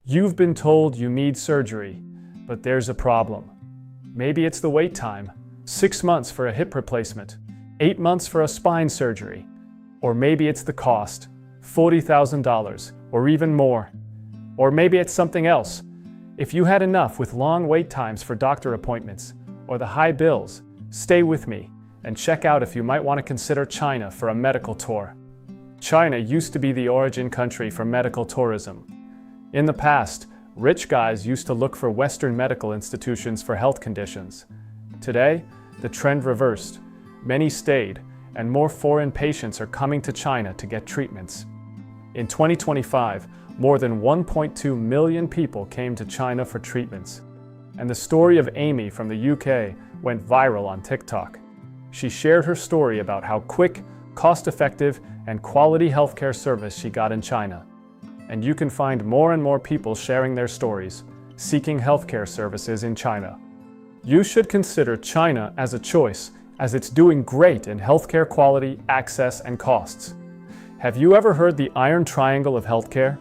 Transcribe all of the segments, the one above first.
You've been told you need surgery, but there's a problem. Maybe it's the wait time, 6 months for a hip replacement, 8 months for a spine surgery, or maybe it's the cost, $40,000 or even more. Or maybe it's something else. If you had enough with long wait times for doctor appointments or the high bills, stay with me and check out if you might want to consider China for a medical tour. China used to be the origin country for medical tourism. In the past, rich guys used to look for Western medical institutions for health conditions. Today, the trend reversed. Many stayed, and more foreign patients are coming to China to get treatments. In 2025, more than 1.2 million people came to China for treatments. And the story of Amy from the UK went viral on TikTok. She shared her story about how quick, cost-effective, and quality healthcare service she got in China. And you can find more and more people sharing their stories, seeking healthcare services in China. You should consider China as a choice, as it's doing great in healthcare quality, access, and costs. Have you ever heard the Iron Triangle of healthcare?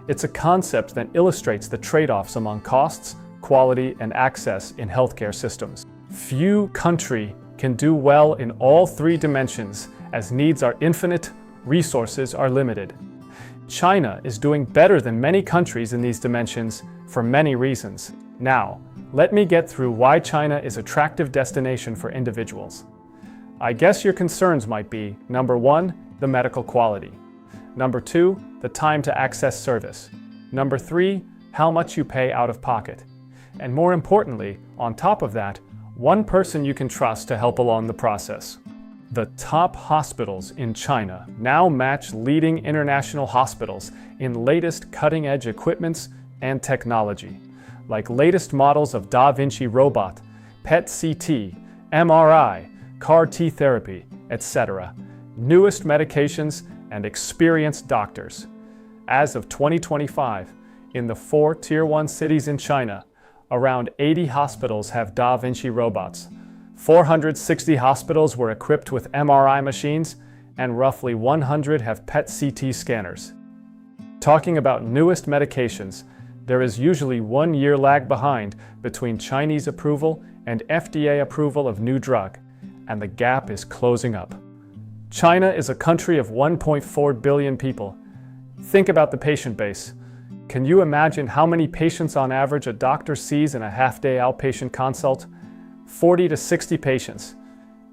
It's a concept that illustrates the trade-offs among costs, quality, and access in healthcare systems. Few countries can do well in all three dimensions, as needs are infinite, resources are limited. China is doing better than many countries in these dimensions for many reasons. Now, let me get through why China is an attractive destination for individuals. I guess your concerns might be, number 1, the medical quality. Number 2, the time to access service. Number 3, how much you pay out of pocket. And more importantly, on top of that, one person you can trust to help along the process. The top hospitals in China now match leading international hospitals in latest cutting-edge equipments and technology, like latest models of Da Vinci robot, PET-CT, MRI, CAR-T therapy, etc., newest medications, and experienced doctors. As of 2025, in the 4 Tier 1 cities in China, around 80 hospitals have Da Vinci robots. 460 hospitals were equipped with MRI machines, and roughly 100 have PET-CT scanners. Talking about newest medications, there is usually 1 year lag behind between Chinese approval and FDA approval of new drug, and the gap is closing up. China is a country of 1.4 billion people. Think about the patient base. Can you imagine how many patients on average a doctor sees in a half-day outpatient consult? 40 to 60 patients.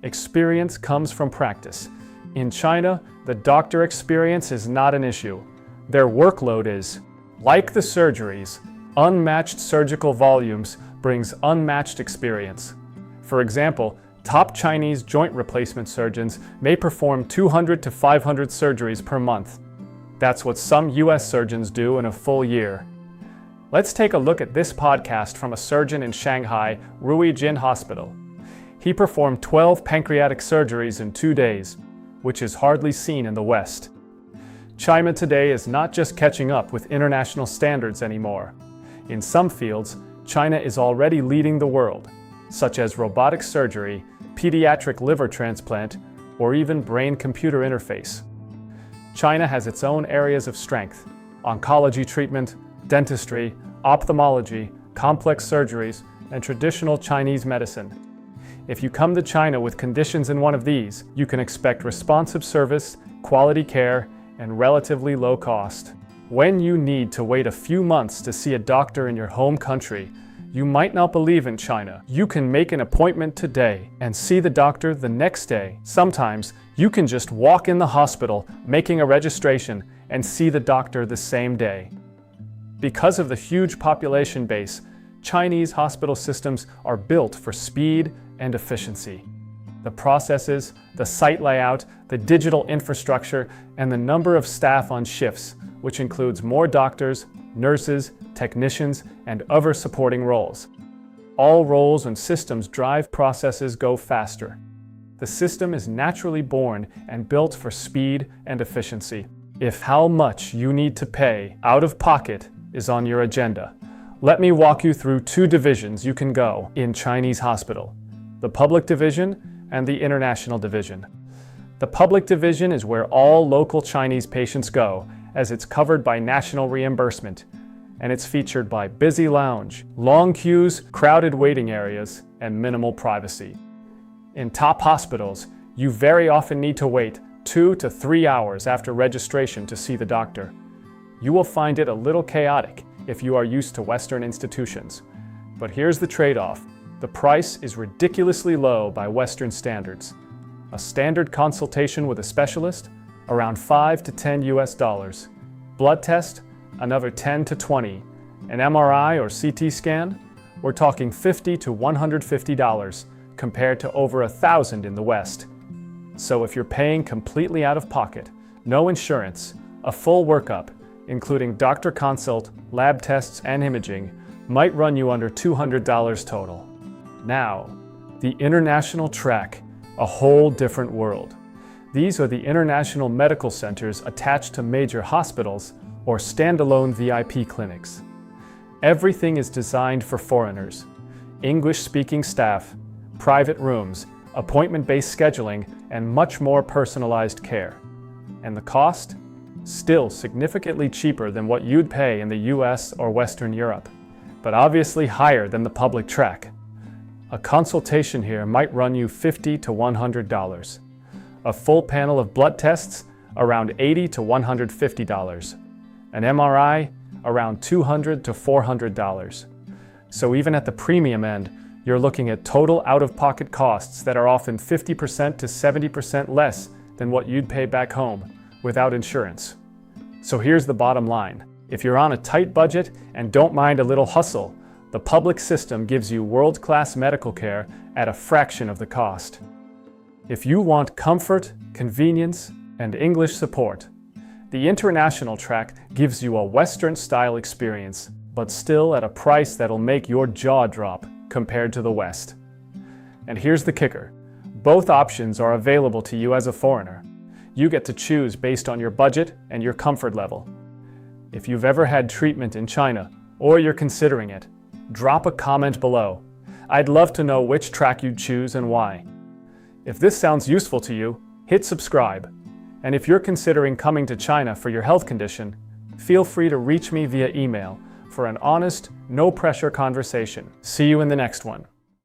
Experience comes from practice. In China, the doctor experience is not an issue. Their workload is. Like the surgeries, unmatched surgical volumes brings unmatched experience. For example, top Chinese joint replacement surgeons may perform 200 to 500 surgeries per month. That's what some US surgeons do in a full year. Let's take a look at this podcast from a surgeon in Shanghai, Ruijin Hospital. He performed 12 pancreatic surgeries in 2 days, which is hardly seen in the West. China today is not just catching up with international standards anymore. In some fields, China is already leading the world, such as robotic surgery, pediatric liver transplant, or even brain-computer interface. China has its own areas of strength: oncology treatment, dentistry, ophthalmology, complex surgeries, and traditional Chinese medicine. If you come to China with conditions in one of these, you can expect responsive service, quality care, and relatively low cost. When you need to wait a few months to see a doctor in your home country, you might not believe in China. You can make an appointment today and see the doctor the next day. Sometimes, you can just walk in the hospital, making a registration, and see the doctor the same day. Because of the huge population base, Chinese hospital systems are built for speed and efficiency. The processes, the site layout, the digital infrastructure, and the number of staff on shifts, which includes more doctors, nurses, technicians, and other supporting roles. All roles and systems drive processes go faster. The system is naturally born and built for speed and efficiency. If how much you need to pay out of pocket is on your agenda, let me walk you through 2 divisions you can go in Chinese hospital: the public division and the international division. The public division is where all local Chinese patients go, as it's covered by national reimbursement. and it's featured by busy lounge, long queues, crowded waiting areas, and minimal privacy. In top hospitals, you very often need to wait 2 to 3 hours after registration to see the doctor. You will find it a little chaotic if you are used to Western institutions. But here's the trade-off. The price is ridiculously low by Western standards. A standard consultation with a specialist, around $5 to $10. Blood test, another $10 to $20. An MRI or CT scan, we're talking $50 to $150 compared to over $1,000 in the West. So if you're paying completely out of pocket, no insurance, a full workup, including doctor consult, lab tests, and imaging, might run you under $200 total. Now, the international track, a whole different world. These are the international medical centers attached to major hospitals or standalone VIP clinics. Everything is designed for foreigners. English-speaking staff, private rooms, appointment-based scheduling, and much more personalized care. And the cost? Still significantly cheaper than what you'd pay in the US or Western Europe, but obviously higher than the public track. A consultation here might run you $50 to $100. A full panel of blood tests, around $80 to $150. An MRI, around $200 to $400. So even at the premium end, you're looking at total out-of-pocket costs that are often 50% to 70% less than what you'd pay back home without insurance. So here's the bottom line. If you're on a tight budget and don't mind a little hustle, the public system gives you world-class medical care at a fraction of the cost. If you want comfort, convenience, and English support, the international track gives you a Western-style experience, but still at a price that'll make your jaw drop compared to the West. And here's the kicker. Both options are available to you as a foreigner. You get to choose based on your budget and your comfort level. If you've ever had treatment in China, or you're considering it, drop a comment below. I'd love to know which track you'd choose and why. If this sounds useful to you, hit subscribe. And if you're considering coming to China for your health condition, feel free to reach me via email for an honest, no-pressure conversation. See you in the next one.